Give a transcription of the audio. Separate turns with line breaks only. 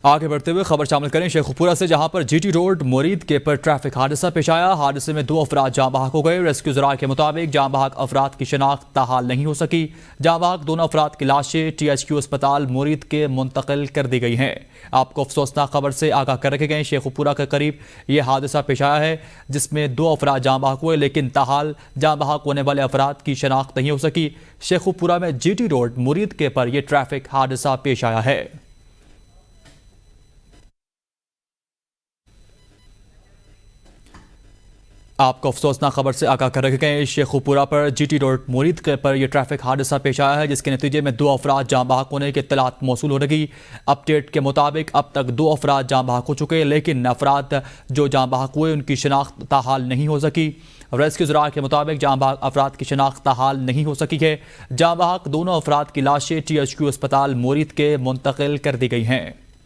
آگے بڑھتے ہوئے خبر شامل کریں شیخوپورہ سے، جہاں پر جی ٹی روڈ مرید کے پر ٹریفک حادثہ پیش آیا۔ حادثے میں 2 افراد جاں بحق ہو گئے۔ ریسکیو ذرائع کے مطابق جاں بحق افراد کی شناخت تاحال نہیں ہو سکی۔ جاں بحق دونوں افراد کی لاشیں ٹی ایچ کیو اسپتال مرید کے منتقل کر دی گئی ہیں۔ آپ کو افسوسناک خبر سے آگاہ کر رکھے گئے، شیخوپورہ کے قریب یہ حادثہ پیش آیا ہے جس میں 2 افراد جاں بحق ہوئے، لیکن تاحال جاں بحق ہونے والے افراد کی شناخت نہیں ہو سکی۔ شیخوپورہ میں جی ٹی روڈ مرید کے پر یہ ٹریفک حادثہ پیش آیا ہے۔ آپ کو افسوسناک خبر سے آگاہ کر رکھے گئے، شیخوپورہ پر جی ٹی روڈ مرید کے پر یہ ٹریفک حادثہ پیش آیا ہے جس کے نتیجے میں 2 افراد جاں بحق ہونے کی اطلاعات موصول ہو رہی۔ اپڈیٹ کے مطابق اب تک 2 افراد جاں بحق ہو چکے، لیکن افراد جو جاں بحق ہوئے ان کی شناخت تاحال نہیں ہو سکی۔ ریسکیو ذرائع کے مطابق جاں بحق افراد کی شناخت تاحال نہیں ہو سکی ہے۔ جاں بحق دونوں افراد کی لاشیں ٹی ایچ کیو اسپتال مرید کے منتقل کر دی گئی ہیں۔